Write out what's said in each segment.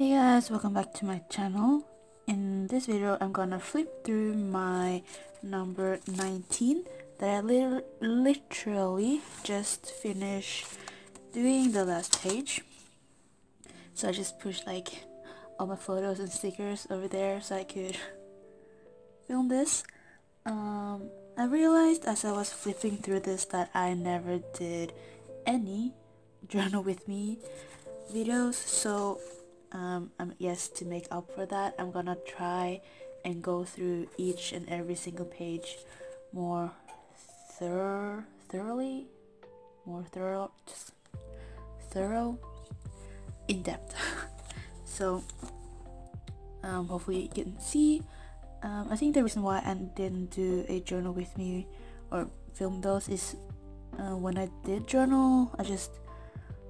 Hey guys, welcome back to my channel. In this video, I'm gonna flip through my number 19 that I literally just finished doing the last page. So I just pushed like all my photos and stickers over there so I could film this. I realized as I was flipping through this that I never did any journal with me videos, so yes, to make up for that, I'm gonna try and go through each and every single page more thoroughly, thorough, in depth. So hopefully you can see. I think the reason why I didn't do a journal with me or film those is when I did journal, I just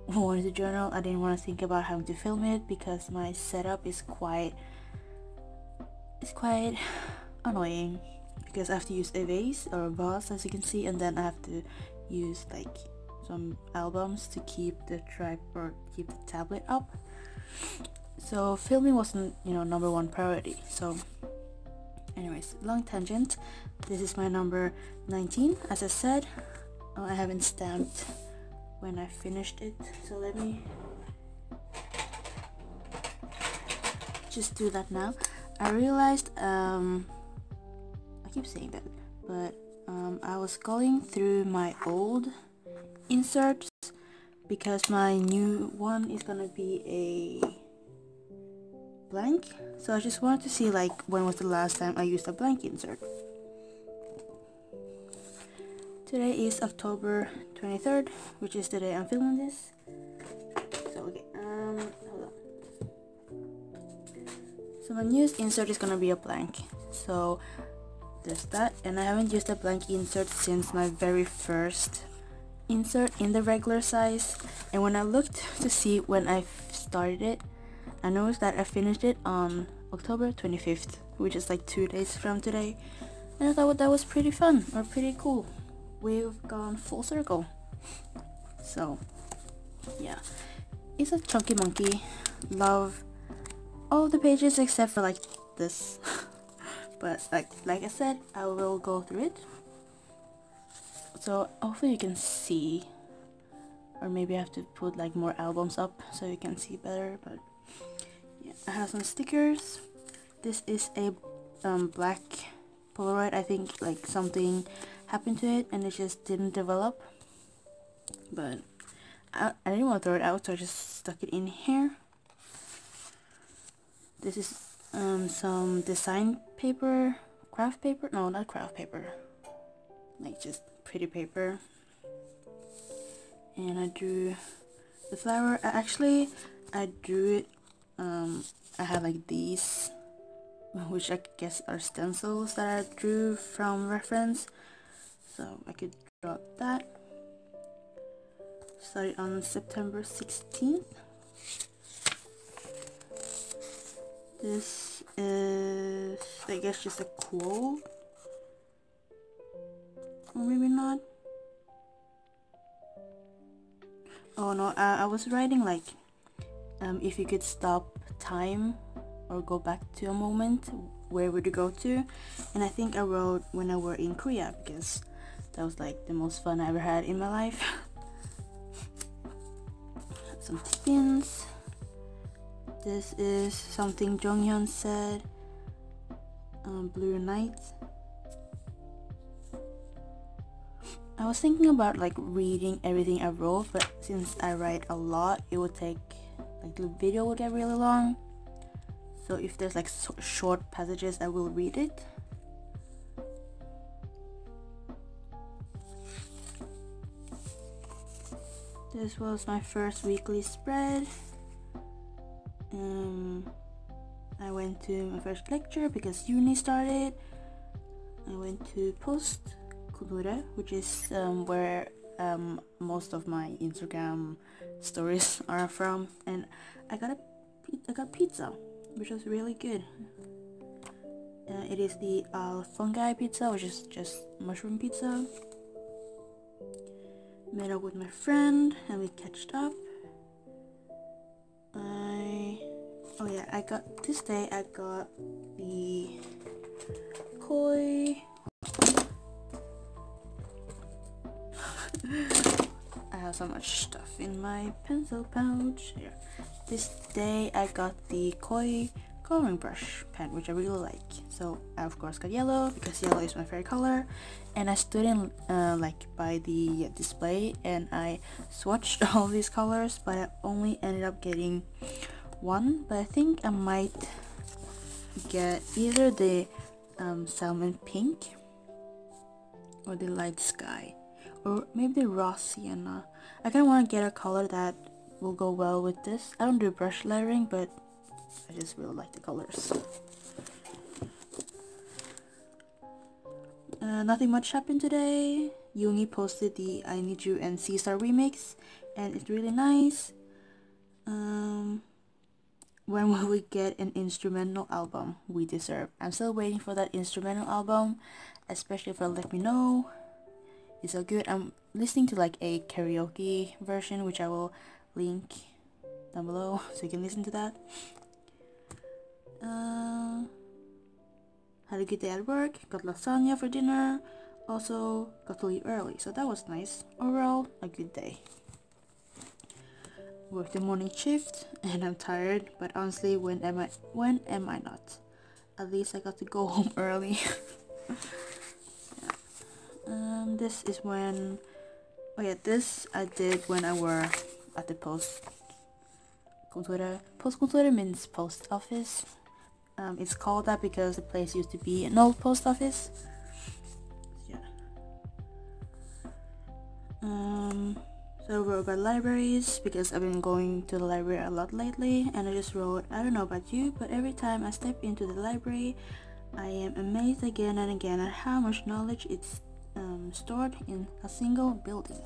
wanted to journal. I didn't want to think about having to film it because my setup is quite annoying, because I have to use a vase or a vase, as you can see, and then I have to use like some albums to keep the tablet up. So filming wasn't, number one priority. So anyways, long tangent, this is my number 19. As I said, I haven't stamped when I finished it, so let me just do that now. I realized, I keep saying that, but I was going through my old inserts because my new one is gonna be a blank, so I just wanted to see like when was the last time I used a blank insert. Today is October 23rd, which is the day I'm filming this. So okay, hold on. So my newest insert is gonna be a blank. So there's that, and I haven't used a blank insert since my very first insert in the regular size. And when I looked to see when I started it, I noticed that I finished it on October 25th, which is like 2 days from today. And I thought that was pretty fun, or pretty cool. We've gone full circle. So yeah, it's a chunky monkey. Love all of the pages except for like this. But like I said, I will go through it, so hopefully you can see, or maybe I have to put like more albums up so you can see better. But yeah, I have some stickers. This is a black Polaroid. I think like something happened to it and it just didn't develop, but I didn't want to throw it out, so I just stuck it in here. This is some design paper, craft paper, no, not craft paper, like just pretty paper. And I drew the flower. I drew it, I had like these, which I guess are stencils that I drew from reference, so I could draw that. Started on September 16th. This is, I guess, just a quote, or maybe not. Oh no, I was writing like, if you could stop time or go back to a moment, where would you go to? And I think I wrote when I were in Korea, because that was like the most fun I ever had in my life. Some pins. This is something Jonghyun said. Blue Night. I was thinking about like reading everything I wrote, but since I write a lot, it would take, like, the video would get really long. So if there's like short passages, I will read it. This was my first weekly spread. I went to my first lecture because uni started. I went to Post Kulture, which is where most of my Instagram stories are from, and I got pizza, which was really good. It is the fungi pizza, which is just mushroom pizza. Met up with my friend and we catched up. I Oh yeah, this day I got the koi. I have so much stuff in my pencil pouch here. This day I got the koi coloring brush pen, which I really like. So I of course got yellow because yellow is my favorite color, and I stood in like by the display and I swatched all these colors, but I only ended up getting one. But I think I might get either the salmon pink or the light sky, or maybe the raw sienna. I kind of want to get a color that will go well with this. I don't do brush layering, but I just really like the colors. Nothing much happened today. Yoongi posted the I Need You and Caesar remix, and it's really nice. When will we get an instrumental album? We deserve. I'm still waiting for that instrumental album, especially if you let me know. It's so good. I'm listening to like a karaoke version, which I will link down below so you can listen to that. Had a good day at work, got lasagna for dinner, also got to leave early, so that was nice. Overall, a good day. Worked the morning shift and I'm tired, but honestly, when am I not? At least I got to go home early. Yeah. This is when, oh yeah, this I did when I were at the postkontoret means post office. It's called that because the place used to be an old post office. Yeah. So I wrote about libraries because I've been going to the library a lot lately, and I just wrote, I don't know about you, but every time I step into the library, I am amazed again and again at how much knowledge it's stored in a single building.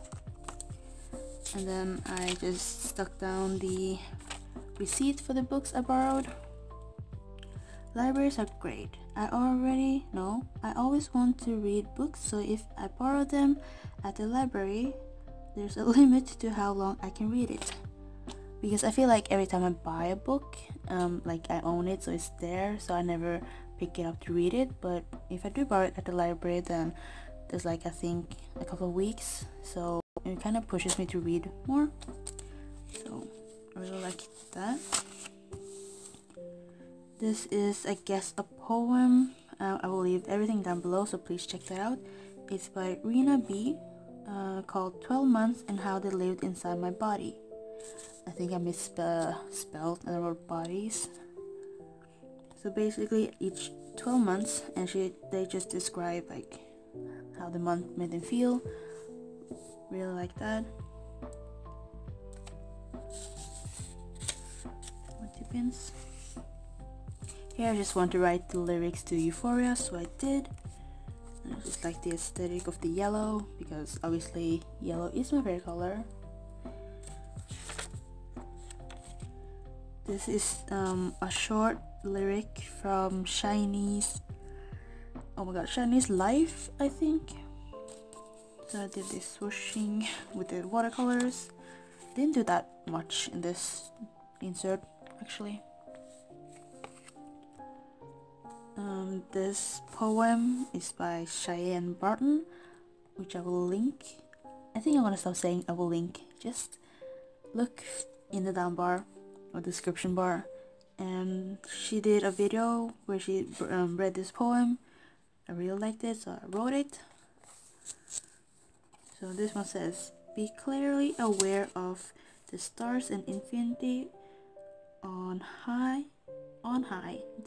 And then I just stuck down the receipt for the books I borrowed. Libraries are great. I always want to read books, so if I borrow them at the library, there's a limit to how long I can read it. Because I feel like every time I buy a book, like I own it, so it's there, so I never pick it up to read it. But if I do borrow it at the library, then there's like I think a couple of weeks, so it kind of pushes me to read more. So I really like that. This is, I guess, a poem. I will leave everything down below, so please check that out. It's by Rena B, called 12 Months and How They Lived Inside My Body. I think I misspelled and wrote bodies. So basically each 12 months, and they just describe like how the month made them feel. Really like that. 2 pins. Here I just want to write the lyrics to Euphoria, so I did. And I just like the aesthetic of the yellow, because obviously yellow is my favorite color. This is a short lyric from Shiny's, oh my god, Shiny's Life, I think. So I did this swooshing with the watercolors. Didn't do that much in this insert actually. This poem is by Cheyenne Barton, which I will link. I think I'm gonna stop saying I will link. Just look in the down bar or description bar, and she did a video where she read this poem. I really liked it, so I wrote it. So this one says, be clearly aware of the stars and infinity on high,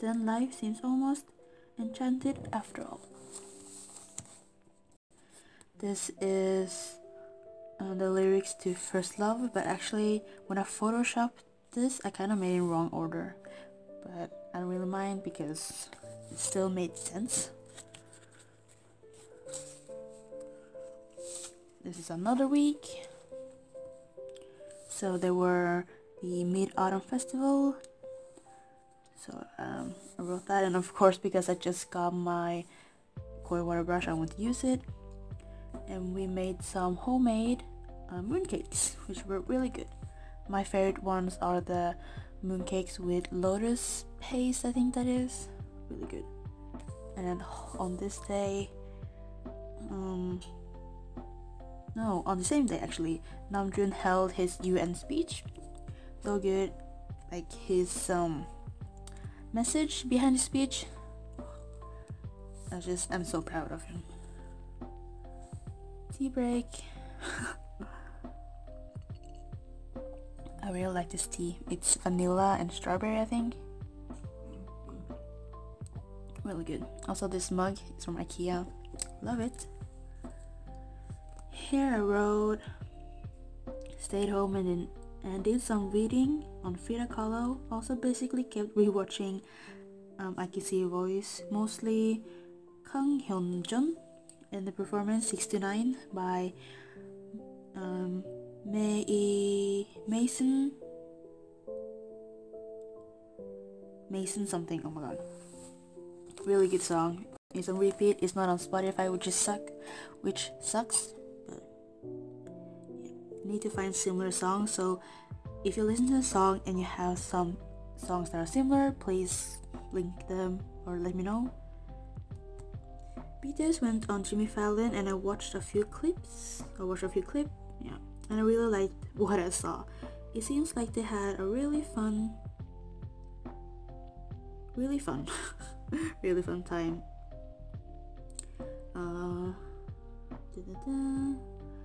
then life seems almost enchanted after all. This is the lyrics to First Love, but actually when I photoshopped this, I kind of made it in wrong order, but I don't really mind because it still made sense. This is another week. So there were the Mid-Autumn Festival. So I wrote that, and of course because I just got my koi water brush, I want to use it. And we made some homemade mooncakes, which were really good. My favorite ones are the mooncakes with lotus paste, I think that is. Really good. And then on this day, no, on the same day actually, Namjoon held his UN speech. So good. Like his message behind the speech, I'm so proud of him. Tea break. I really like this tea. It's vanilla and strawberry, I think. Really good. Also, this mug is from IKEA. Love it. Here I wrote, stayed home and did some reading on Frida Kahlo. Also basically kept rewatching I Can See Your Voice, mostly Kang Hyun-jun, and the performance 69 by Mason something. Oh my god, really good song. It's on repeat. It's not on Spotify, which sucks, but yeah, need to find similar songs. So if you listen to a song and you have some songs that are similar, please link them or let me know. BTS went on Jimmy Fallon and I watched a few clips. Yeah, and I really liked what I saw. It seems like they had a really fun really fun time.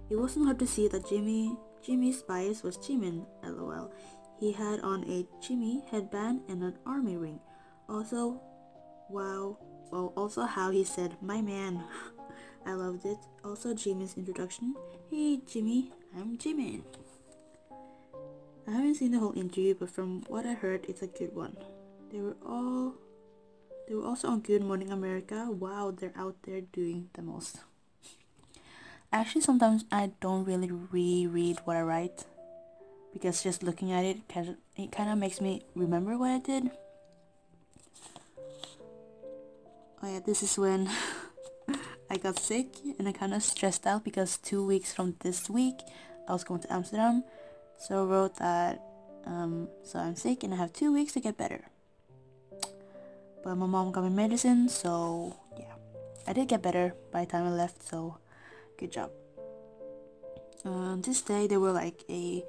It wasn't hard to see that Jimmy's bias was Jimin, lol. He had on a Jimmy headband and an army ring. Also, also how he said, "My man." I loved it. Also Jimin's introduction. "Hey Jimmy, I'm Jimin." I haven't seen the whole interview, but from what I heard, it's a good one. They were also on Good Morning America. Wow, they're out there doing the most. Actually, sometimes I don't really reread what I write, because just looking at it kind of makes me remember what I did. Oh yeah, this is when I got sick and I kind of stressed out because 2 weeks from this week I was going to Amsterdam. So I wrote that so I'm sick and I have 2 weeks to get better. But my mom got me medicine, so yeah, I did get better by the time I left, so good job. This day there were like I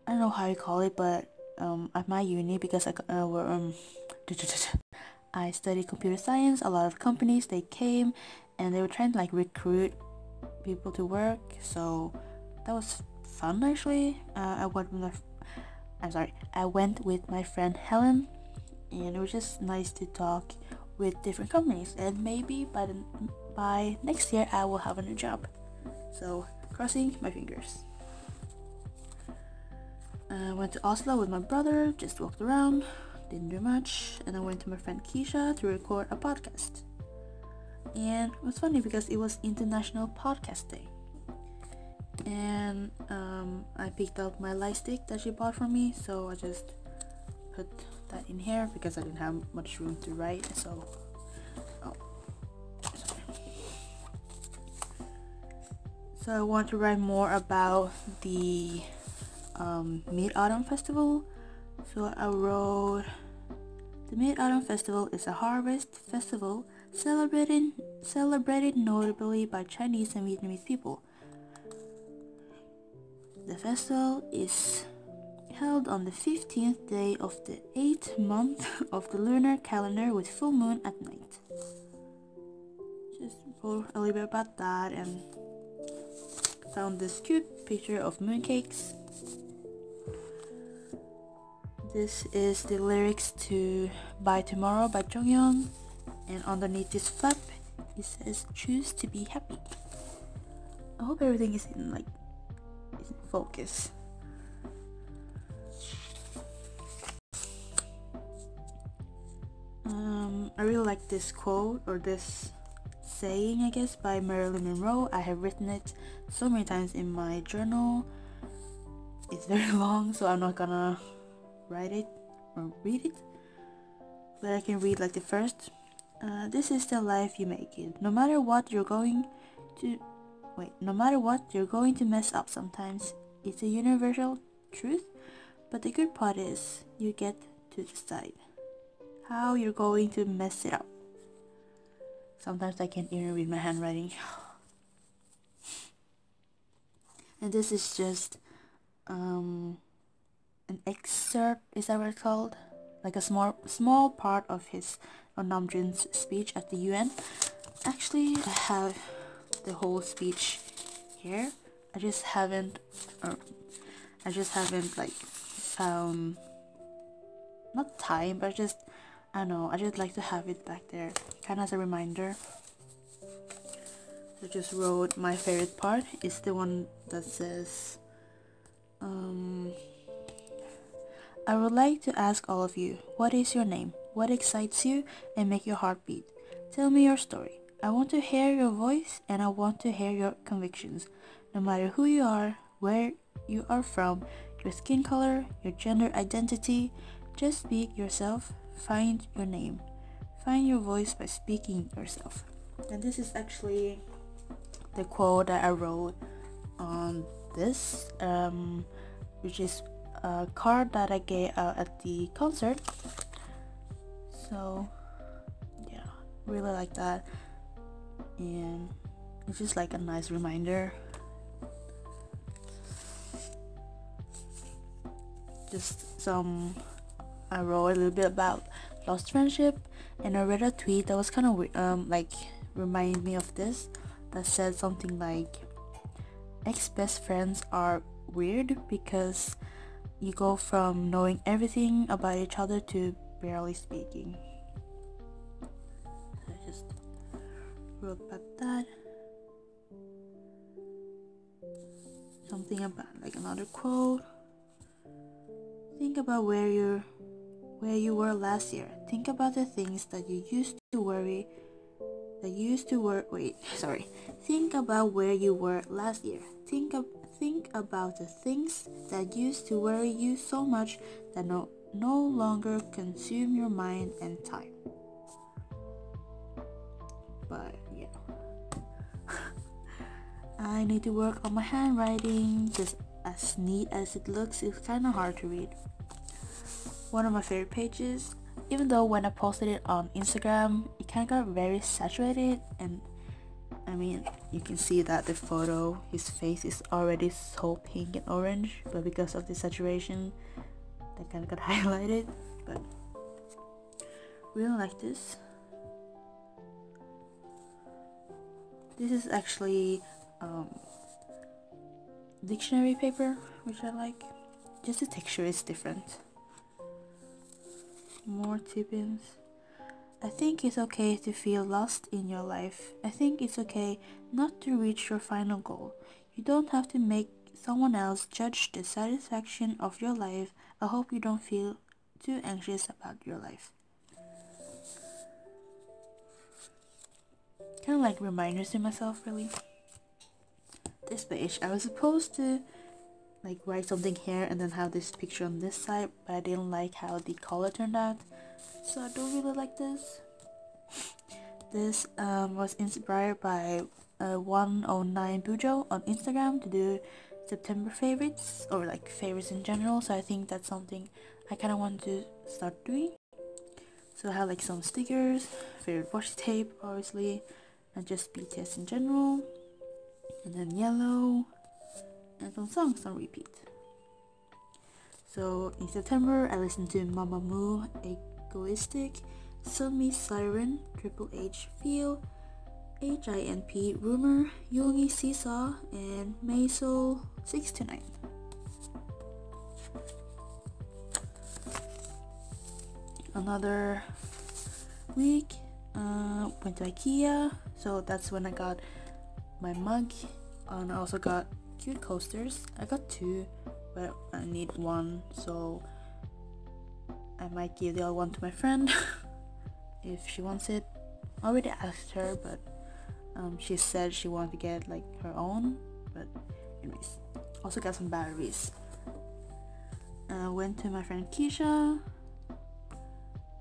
don't know how you call it, but at my uni, because I studied computer science, a lot of companies, they came and they were trying to like recruit people to work, so that was fun actually. I went with my friend Helen, and it was just nice to talk with different companies, and maybe by next year I will have a new job, so crossing my fingers. I went to Oslo with my brother, just walked around, didn't do much, and I went to my friend Keisha to record a podcast. And it was funny because it was International Podcast Day, and I picked up my light stick that she bought for me, so I just put that in here because I didn't have much room to write. So I want to write more about the Mid-Autumn Festival. So I wrote, the Mid-Autumn Festival is a harvest festival celebrated notably by Chinese and Vietnamese people. The festival is held on the 15th day of the 8th month of the lunar calendar with full moon at night. Just wrote a little bit about that and found this cute picture of mooncakes. This is the lyrics to By Tomorrow by Jonghyun, and underneath this flap it says choose to be happy. I hope everything is in focus. I really like this quote, or this saying I guess, by Marilyn Monroe. I have written it so many times in my journal. It's very long, so I'm not gonna write it or read it, but I can read like the first. This is the life you make it. No matter what you're going to mess up sometimes. It's a universal truth, But the good part is you get to decide how you're going to mess it up. Sometimes I can't even read my handwriting. And this is just an excerpt, is that what it's called? Like a small part of Namjoon's speech at the UN. Actually, I have the whole speech here. I just haven't like found, not time, but I don't know, I just like to have it back there, kind of as a reminder. So I just wrote my favorite part is the one that says, I would like to ask all of you, what is your name? What excites you and make your heart beat? Tell me your story. I want to hear your voice and I want to hear your convictions. No matter who you are, where you are from, your skin color, your gender identity, just speak yourself, find your name. Find your voice by speaking yourself. And this is actually the quote that I wrote on this, which is a card that I gave out at the concert. So yeah, really like that, and it's just like a nice reminder. I wrote a little bit about lost friendship, and I read a tweet that was kind of like remind me of this, that said something like, ex-best friends are weird because you go from knowing everything about each other to barely speaking. So I just wrote about that. Something about like another quote. Think about where you were last year. Think about the things that you used to worry. Think about where you were last year. Think about the things that used to worry you so much that no longer consume your mind and time. But yeah, I need to work on my handwriting. Just as neat as it looks, it's kind of hard to read. One of my favorite pages, even though when I posted it on Instagram, it kind of got very saturated, and I mean, you can see that the photo, his face is already so pink and orange, but because of the saturation, that kind of got highlighted. But really like this. This is actually dictionary paper, which I like. Just the texture is different. More tip-ins. I think it's okay to feel lost in your life. I think it's okay not to reach your final goal. You don't have to make someone else judge the satisfaction of your life. I hope you don't feel too anxious about your life. Kind of like reminders to myself, really. This page, I was supposed to like write something here and then have this picture on this side, but I didn't like how the color turned out, so I don't really like this. This was inspired by 109 Bujo on Instagram to do September favorites, or like favorites in general, so I think that's something I kind of want to start doing. So I have like some stickers, favorite washi tape obviously, and just BTS in general, and then yellow, and some songs on repeat. So in September, I listened to Mamamoo, Egoistic, Sunmi Siren, Triple H Feel, HINP Rumor, Yoongi Seesaw, and Maisol 629. Another week, went to IKEA, so that's when I got my mug, and I also got cute coasters. I got 2, but I need 1, so I might give the other one to my friend if she wants it. I already asked her, but she said she wanted to get like her own. But anyways, also got some batteries. Went to my friend Keisha.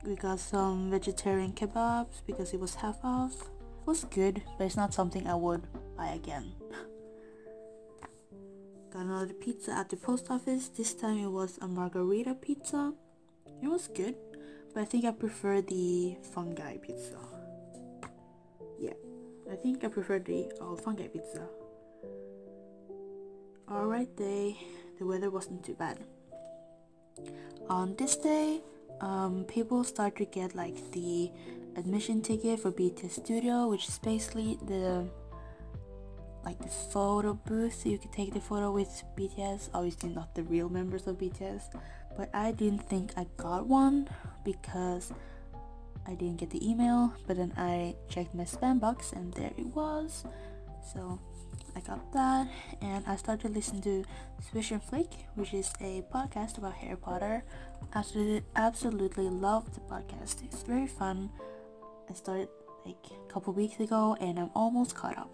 We got some vegetarian kebabs because it was half off. It was good, but it's not something I would buy again. Got another pizza at the post office. This time it was a margarita pizza. It was good, but I think I prefer the fungi pizza. Yeah, I think I prefer the fungi pizza. Alright day, the weather wasn't too bad. On this day, people start to get like the admission ticket for BTS Studio, which is basically the photo booth, so you can take the photo with BTS. Obviously not the real members of BTS, but I didn't think I got one because I didn't get the email, but then I checked my spam box and there it was. So I got that, and I started listening to Swish and Flick, which is a podcast about Harry Potter. Absolutely love the podcast. It's very fun. I started like a couple weeks ago and I'm almost caught up.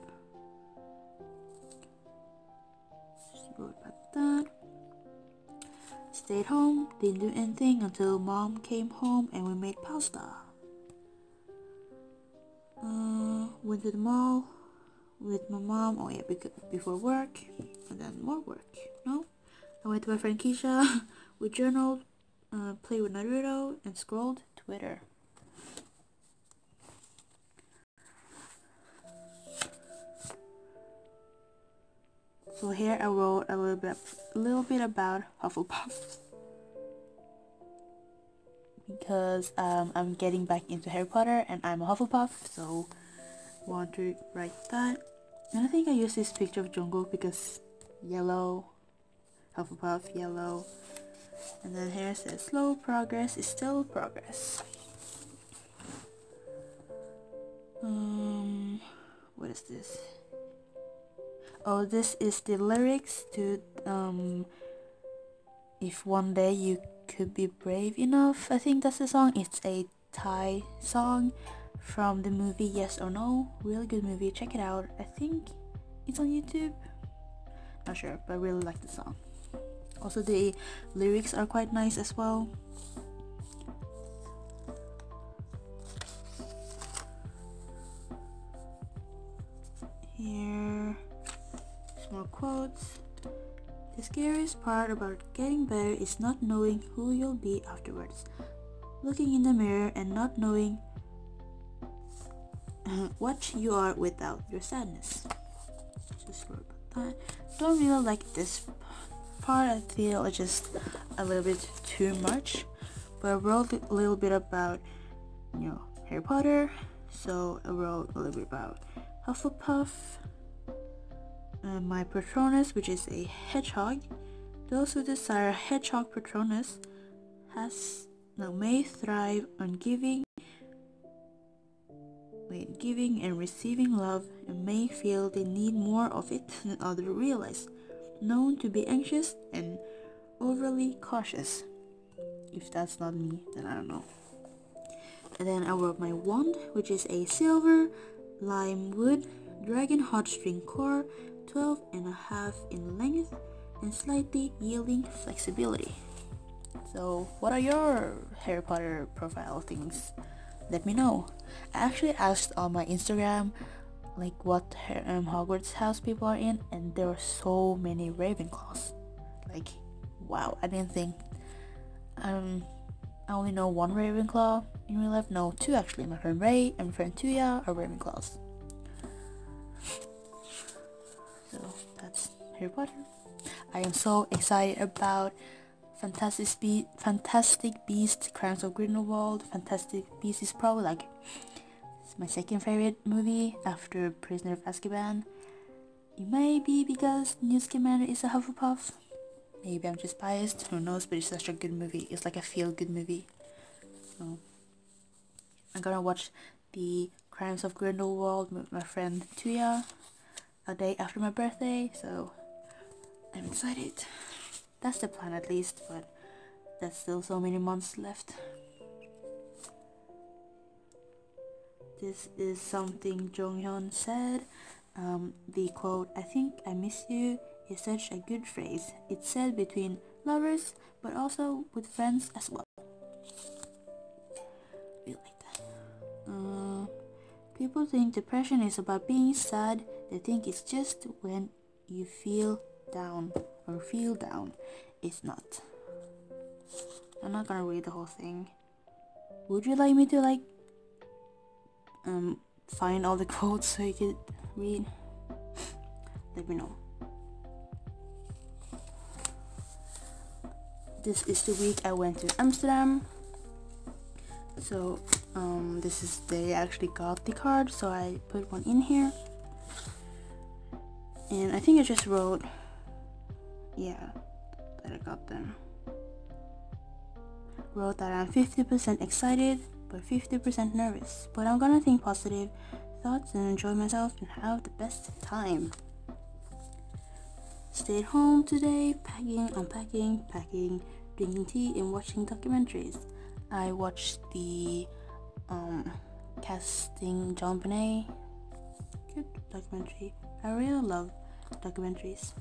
About that. Stayed home, didn't do anything until mom came home and we made pasta. Went to the mall with my mom. Oh yeah, before work, and then more work. No, I went to my friend Keisha. We journaled, played with Naruto, and scrolled Twitter. So here I wrote a little bit about Hufflepuff because I'm getting back into Harry Potter and I'm a Hufflepuff, so I want to write that. And I think I used this picture of Jungkook because yellow, Hufflepuff, yellow. And then here it says slow progress is still progress. What is this? Oh, this is the lyrics to If One Day You Could Be Brave Enough. I think that's the song. It's a Thai song from the movie Yes or No. Really good movie. Check it out. I think it's on YouTube. Not sure, but I really like the song. Also, the lyrics are quite nice as well. Here, some more quotes. The scariest part about getting better is not knowing who you'll be afterwards. Looking in the mirror and not knowing what you are without your sadness. Just wrote about that. Don't really like this part. I feel it's just a little bit too much. But I wrote a little bit about, Harry Potter. So I wrote a little bit about Hufflepuff. My Patronus, which is a hedgehog. Those who desire a hedgehog Patronus may thrive on giving and receiving love, and may feel they need more of it than others realize. Known to be anxious and overly cautious. If that's not me, then I don't know. And then I wrote my wand, which is a silver lime wood dragon heartstring core, 12.5 in length and slightly yielding flexibility. So what are your Harry Potter profile things? Let me know. I actually asked on my Instagram like what Hogwarts house people are in, and there were so many Ravenclaws. Like, wow, I didn't think. I only know one Ravenclaw in real life. No, two actually. My friend Ray and my friend Tuya are Ravenclaws. So that's Harry Potter. I am so excited about Fantastic Beasts, Crimes of Grindelwald. Fantastic Beasts is probably it's my second favorite movie after Prisoner of Azkaban. It may be because Newt Scamander is a Hufflepuff. Maybe I'm just biased, who knows, but it's such a good movie. It's like a feel-good movie. So I'm gonna watch the Crimes of Grindelwald with my friend Tuya a day after my birthday, so I'm excited. That's the plan at least, but that's still so many months left. This is something Jonghyun said. The quote, "I think I miss you," is such a good phrase. It's said between lovers, but also with friends as well. Really like that. People think depression is about being sad. They think it's just when you feel down or feel down is not. I'm not gonna read the whole thing. Would you like me to like find all the quotes so you could read? Let me know. This is the week I went to Amsterdam. So this is the day I actually got the card, so I put one in here. And I think I just wrote, yeah, that I got them. Wrote that I'm 50% excited but 50% nervous, but I'm gonna think positive thoughts and enjoy myself and have the best time. Stayed home today, packing, unpacking, packing, drinking tea and watching documentaries. I watched the Casting John Bonet, good documentary. I really love documentaries.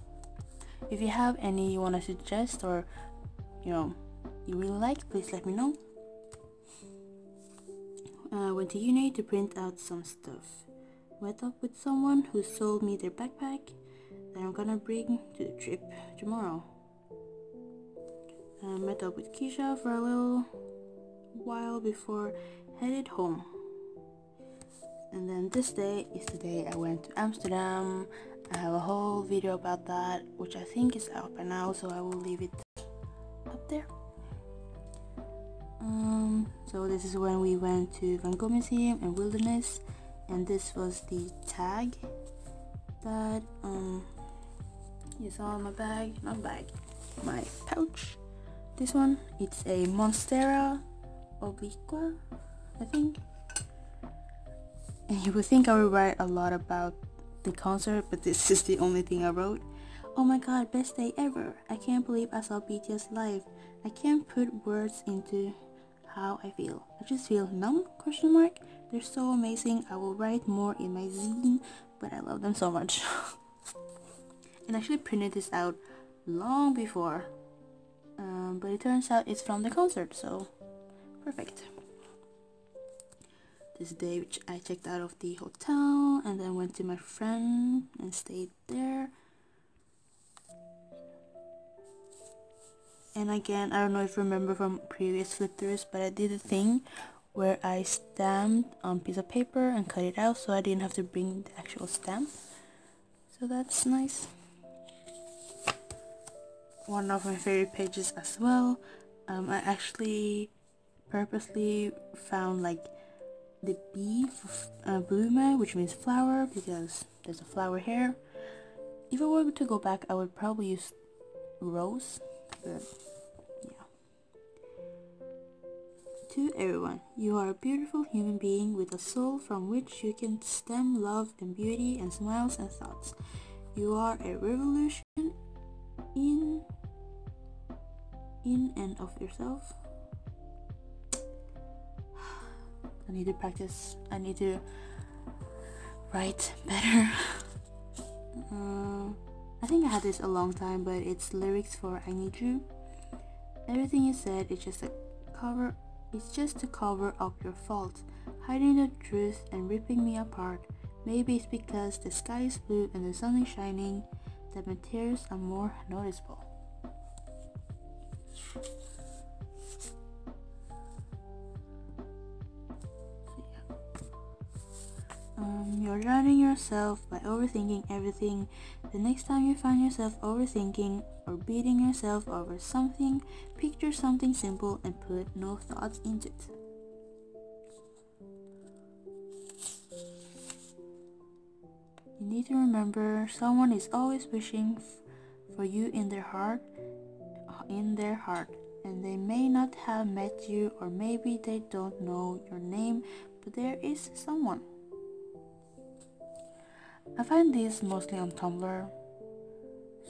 If you have any you want to suggest or you really like, please let me know. I went to uni to print out some stuff. Met up with someone who sold me their backpack that I'm gonna bring to the trip tomorrow. I met up with Keisha for a little while before headed home. And then this day is the day I went to Amsterdam. I have a whole video about that, which I think is out by now, so I will leave it up there. So this is when we went to Van Gogh Museum and Wilderness, and this was the tag that you saw in my bag, not bag, my pouch. This one, it's a Monstera Obliqua, I think. And you would think I would write a lot about the concert, but this is the only thing I wrote. Oh my god, best day ever. I can't believe I saw BTS live. I can't put words into how I feel. I just feel numb, ? They're so amazing. I will write more in my zine, but I love them so much. And I actually printed this out long before. But it turns out it's from the concert, so perfect. This day which I checked out of the hotel and then went to my friend and stayed there. And again, I don't know if you remember from previous flip-throughs, but I did a thing where I stamped on a piece of paper and cut it out so I didn't have to bring the actual stamp. So that's nice. One of my favorite pages as well. I actually purposely found like the B for Blume, which means flower, because there's a flower here. If I were to go back, I would probably use rose, but yeah. To everyone, you are a beautiful human being with a soul from which you can stem love and beauty and smiles and thoughts. You are a revolution in and of yourself. I need to practice. I need to write better. I think I had this a long time, but it's lyrics for I Need You. Everything you said is just a cover. It's just to cover up your faults, hiding the truth and ripping me apart. Maybe it's because the sky is blue and the sun is shining that my tears are more noticeable. You're drowning yourself by overthinking everything. The next time you find yourself overthinking or beating yourself over something, picture something simple and put no thoughts into it. You need to remember, someone is always wishing for you in their heart, and they may not have met you, or maybe they don't know your name, but there is someone. I find these mostly on Tumblr,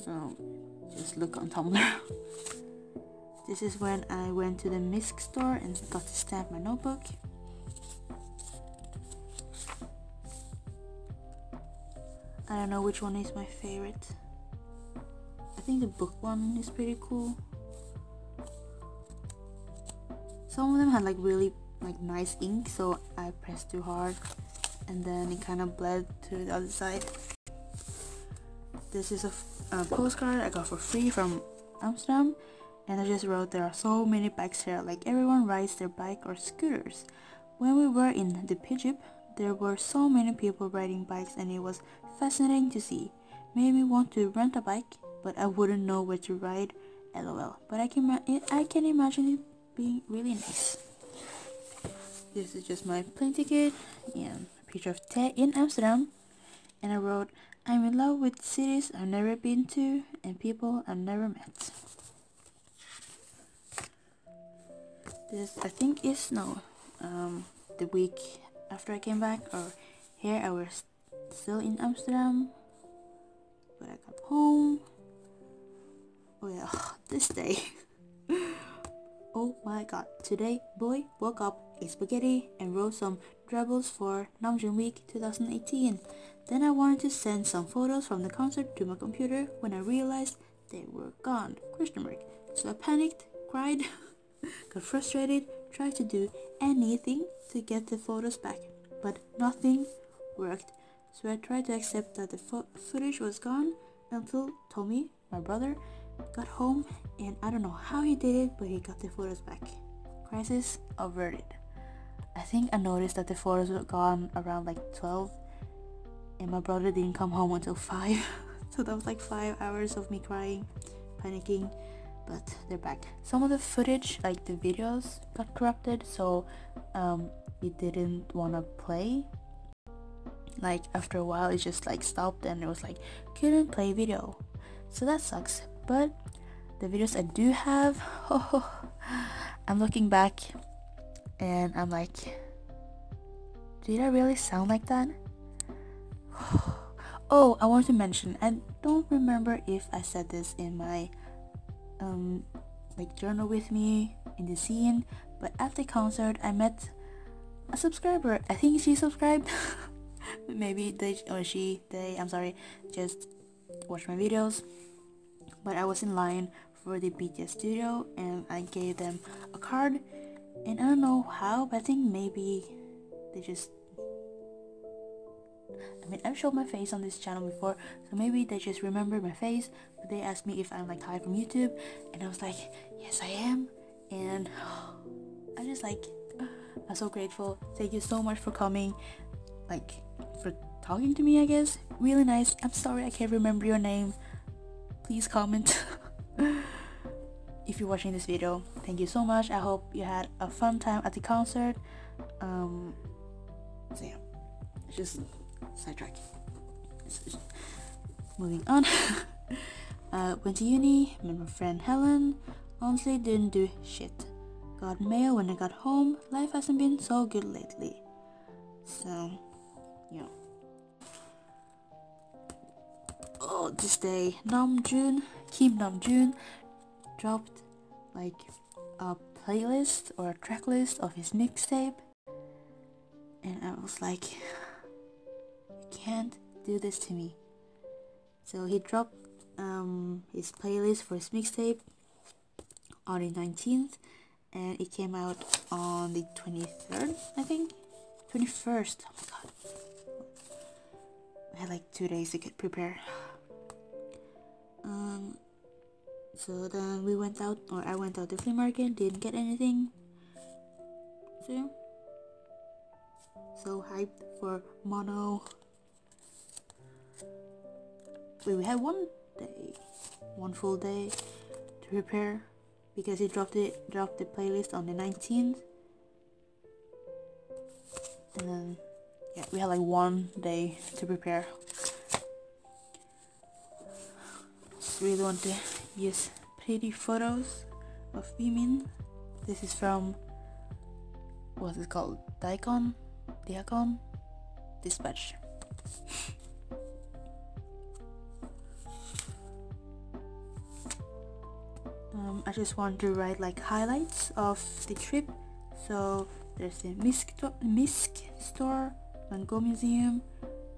so just look on Tumblr. This is when I went to the MISC store and got to stamp my notebook. I don't know which one is my favorite. I think the book one is pretty cool. Some of them had like really nice ink, so I pressed too hard and then it kind of bled to the other side. This is a postcard I got for free from Amsterdam, and I just wrote, there are so many bikes here, like everyone rides their bike or scooters. When we were in the Pijip, there were so many people riding bikes and it was fascinating to see. Made me want to rent a bike, but I wouldn't know where to ride, lol. But I can imagine it being really nice. This is just my plane ticket and a picture of Ted in Amsterdam. And I wrote, I'm in love with cities I've never been to and people I've never met. This I think is the week after I came back, or here I was still in Amsterdam, but I got home. Oh yeah, this day. Oh my god, today boy woke up, ate spaghetti and wrote some dribbles for Namjoon Week 2018. Then I wanted to send some photos from the concert to my computer when I realized they were gone, ? So I panicked, cried, got frustrated, tried to do anything to get the photos back, but nothing worked. So I tried to accept that the footage was gone until Tommy, my brother, got home, and I don't know how he did it, but he got the photos back. Crisis averted. I think I noticed that the photos were gone around like 12, and my brother didn't come home until 5. So that was like 5 hours of me crying, panicking, but they're back. Some of the footage, like the videos, got corrupted, so it didn't want to play. Like after a while it just like stopped and it was like couldn't play video, so that sucks. But the videos I do have, I'm looking back and I'm like, did I really sound like that? Oh, I want to mention, I don't remember if I said this in my like journal with me in the scene, but at the concert I met a subscriber. I think she subscribed. Maybe they I'm sorry, just watch my videos. But I was in line for the BTS studio and I gave them a card, and I don't know how, but I think maybe they just, I mean, I've showed my face on this channel before, so maybe they just remembered my face. But they asked me if I'm like Ty from YouTube, and I was like, yes I am. And I just like, I'm so grateful. Thank you so much for coming, like for talking to me, I guess. Really nice. I'm sorry I can't remember your name. Please comment. If you're watching this video, thank you so much. I hope you had a fun time at the concert. So yeah, just sidetrack. Moving on. Went to uni, met my friend Helen. Honestly didn't do shit. Got mail when I got home. Life hasn't been so good lately. So yeah. Oh, this day, Kim Namjoon dropped like a playlist or a track list of his mixtape, and I was like, you can't do this to me. So he dropped his playlist for his mixtape on the 19th, and it came out on the 23rd, I think. 21st. Oh my god, I had like 2 days to get prepared. So then we went out, or I went out to the flea market, didn't get anything. So yeah. So hyped for Mono. Wait, we had one full day to prepare, because he dropped the playlist on the 19th. And then yeah, we had like 1 day to prepare. Just really want to use pretty photos of Bimin. This is from, what's it called? Diacon Dispatch. I just want to write like highlights of the trip. So there's the Misk store, Van Gogh Museum,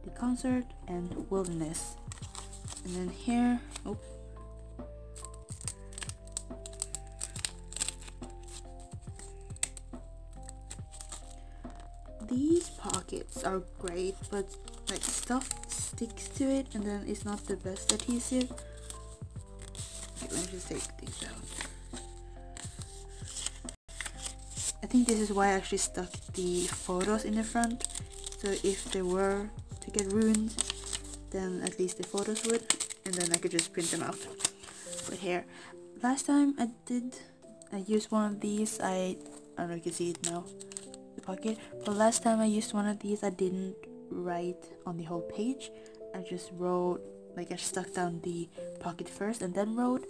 the concert, and wilderness. And then here, these pockets are great, but like stuff sticks to it, and then it's not the best adhesive. Okay, let me just take these out. I think this is why I actually stuck the photos in the front, so if they were to get ruined, then at least the photos would, and then I could just print them out. But here, last time I used one of these. I don't know if you can see it now, the pocket. But last time I used one of these, I didn't write on the whole page. I just wrote, like I stuck down the pocket first and then wrote,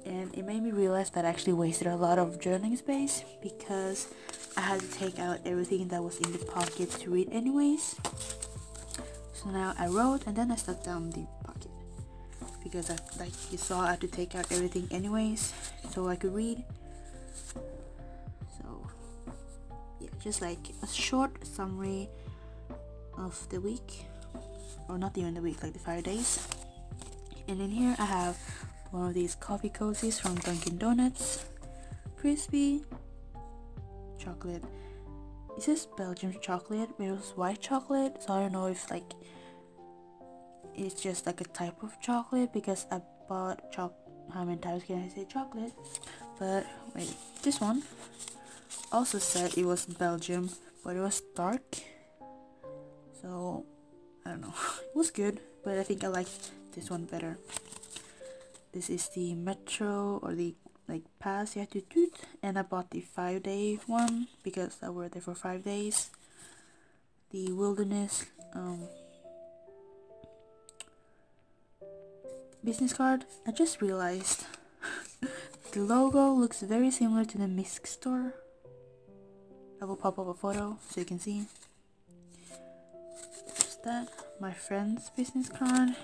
and it made me realize that I actually wasted a lot of journaling space because I had to take out everything that was in the pocket to read anyways. So now I wrote and then I stuck down the pocket because like you saw, I had to take out everything anyways so I could read. So yeah, just like a short summary of the week, or not even the week, like the 5 days. And in here I have one of these coffee cozies from Dunkin' Donuts, crispy chocolate. It says Belgian chocolate, but it was white chocolate, so I don't know if like it's just like a type of chocolate, because I bought how many times can I say chocolate? But wait, this one also said it was Belgium, but it was dark, so I don't know. It was good, but I think I liked this one better. This is the metro, or the like pass you have to toot, and I bought the 5-day one because I worked there for 5 days. The wilderness business card. I just realized the logo looks very similar to the Misk store. I will pop up a photo so you can see. There's that. My friend's business card.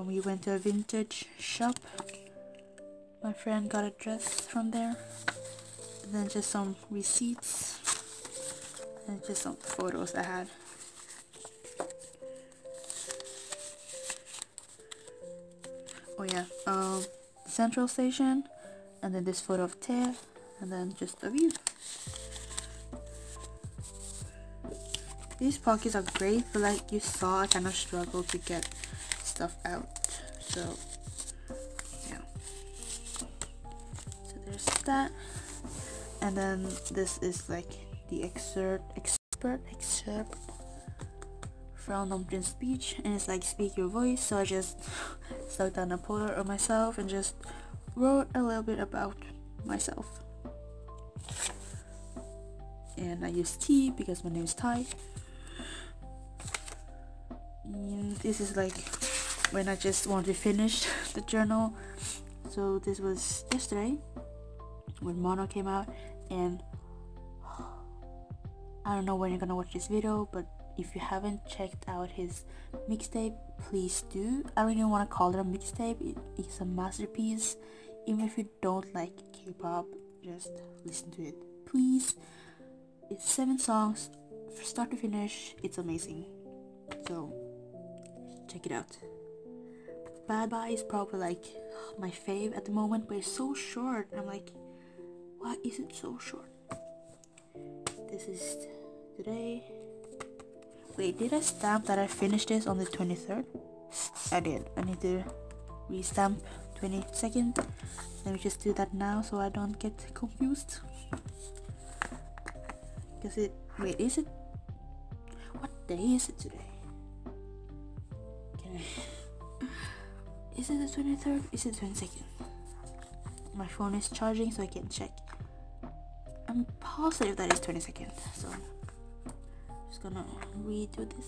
We went to a vintage shop. My friend got a dress from there. And then just some receipts. And just some photos I had. Oh yeah, Central Station. And then this photo of Tev. And then just a view. These pockets are great, but like you saw, I kind of struggled to get stuff out. So yeah. So there's that. And then this is like the expert from Nomdrin's speech, and it's like speak your voice. So I just stuck down a photo of myself and just wrote a little bit about myself. And I use T because my name is Ty. And this is like when I just want to finish the journal. So this was yesterday when Mono came out, and I don't know when you're gonna watch this video, but if you haven't checked out his mixtape, please do. I don't even want to call it a mixtape. It's a masterpiece. Even if you don't like K-pop, just listen to it, please. It's 7 songs, from start to finish. It's amazing. So check it out. Bad Bye is probably like my fave at the moment, but it's so short. I'm like, why is it so short? This is today. Wait, did I stamp that I finished this on the 23rd? I did. I need to re-stamp 22nd. Let me just do that now so I don't get confused. Because it... Wait, is it... What day is it today? Okay. Is it the 23rd? Is it the 22nd? My phone is charging so I can check. I'm positive that is 22nd, so I'm just gonna redo this.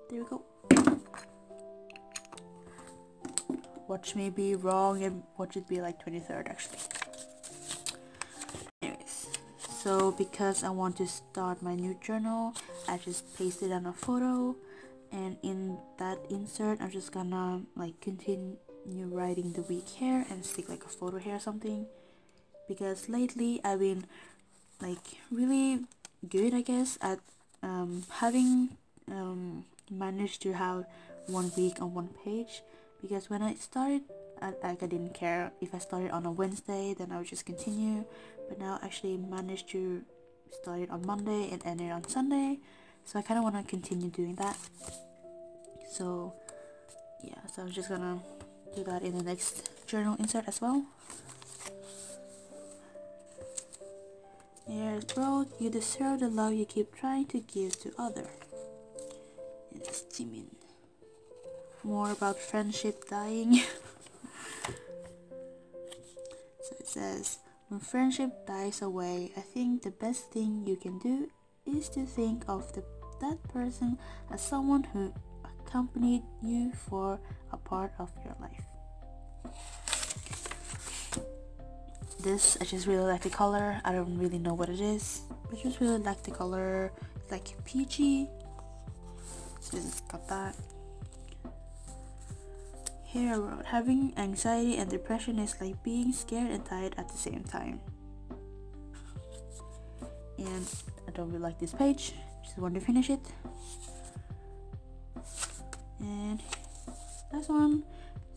There we go. Watch me be wrong and watch it be like 23rd actually. Anyways, so because I want to start my new journal, I just pasted on a photo, and in that insert I'm just gonna like continue writing the week here and stick like a photo here or something, because lately I've been like really good, I guess, at having managed to have 1 week on 1 page. Because when I started, I didn't care if I started on a Wednesday, then I would just continue. But now I actually managed to start it on Monday and end it on Sunday. so I kind of want to continue doing that. So yeah, so I'm just gonna do that in the next journal insert as well. Here it wrote, "You deserve the love you keep trying to give to others." It's Jimin. More about friendship dying. So it says, "When friendship dies away, I think the best thing you can do is to think of that person as someone who accompanied you for a part of your life." This, I just really like the color. I don't really know what it is, but I just really like the color. It's like peachy. So it's got that. Here I wrote, "Having anxiety and depression is like being scared and tired at the same time." And I don't really like this page. Just want to finish it. And last one.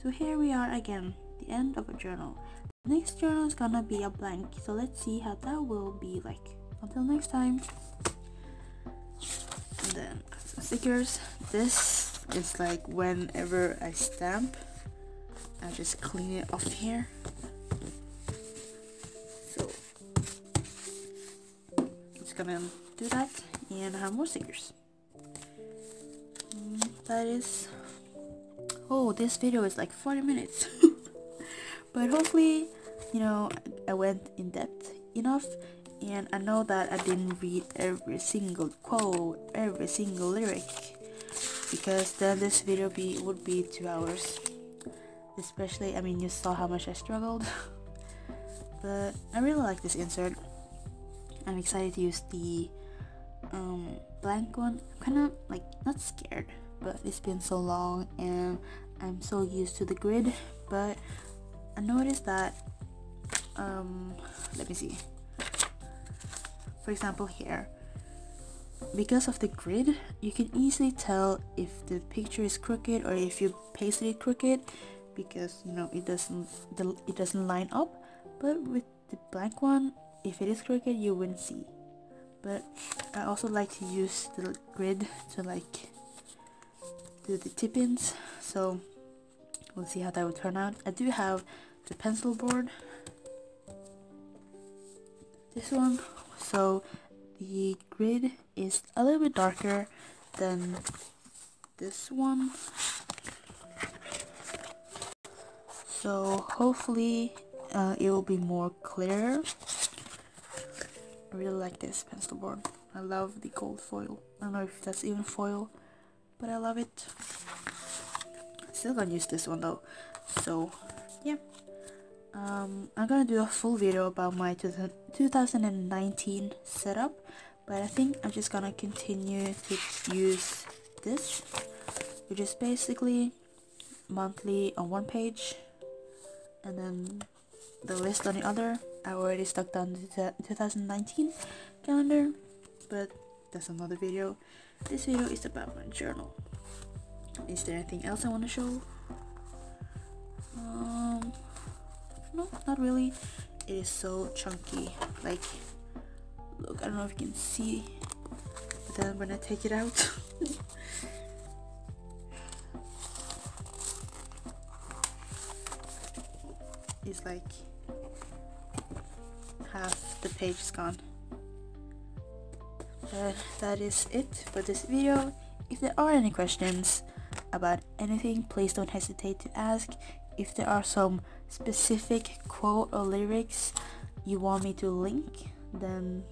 So here we are again, the end of a journal. The next journal is gonna be a blank, so let's see how that will be like. Until next time. And then some stickers. This is like whenever I stamp, I just clean it off here. So I'm just gonna do that and have more stickers. That is, oh, this video is like 40 minutes. But hopefully, you know, I went in depth enough, and I know that I didn't read every single quote, every single lyric, because then this video would be 2 hours. Especially, I mean, you saw how much I struggled. But I really like this insert. I'm excited to use the blank one. I'm kind of like not scared, but it's been so long and I'm so used to the grid. But I noticed that let me see, for example here, because of the grid you can easily tell if the picture is crooked or if you pasted it crooked, because you know it doesn't line up. But with the blank one, if it is crooked you wouldn't see. But I also like to use the grid to like do the tip-ins, so we'll see how that would turn out. I do have the pencil board, this one, so the grid is a little bit darker than this one, so hopefully it will be more clear. I really like this pencil board. I love the gold foil. I don't know if that's even foil, but I love it. Still gonna use this one though. So yeah, I'm gonna do a full video about my 2019 setup, but I think I'm just gonna continue to use this, which is basically monthly on one page and then the list on the other. I already stuck down the 2019 calendar, but that's another video. This video is about my journal. Is there anything else I want to show? No, not really. It is so chunky. Like, look, I don't know if you can see, but then when I take it out, it's like half the page is gone. But that is it for this video. If there are any questions about anything, please don't hesitate to ask. If there are some specific quote or lyrics you want me to link, then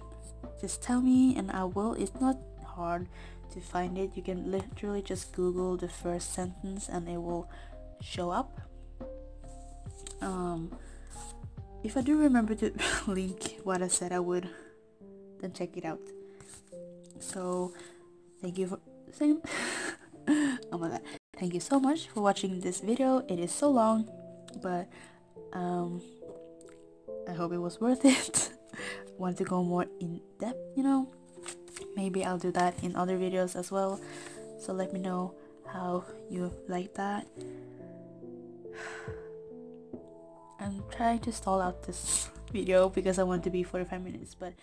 just tell me and I will. It's not hard to find it. You can literally just Google the first sentence and it will show up. If I do remember to link what I said I would, then check it out. So thank you for saying oh my god, thank you so much for watching this video. It is so long, but I hope it was worth it. Want to go more in depth, you know, maybe I'll do that in other videos as well, so let me know how you like that. I'm trying to stall out this video because I want to be 45 minutes, but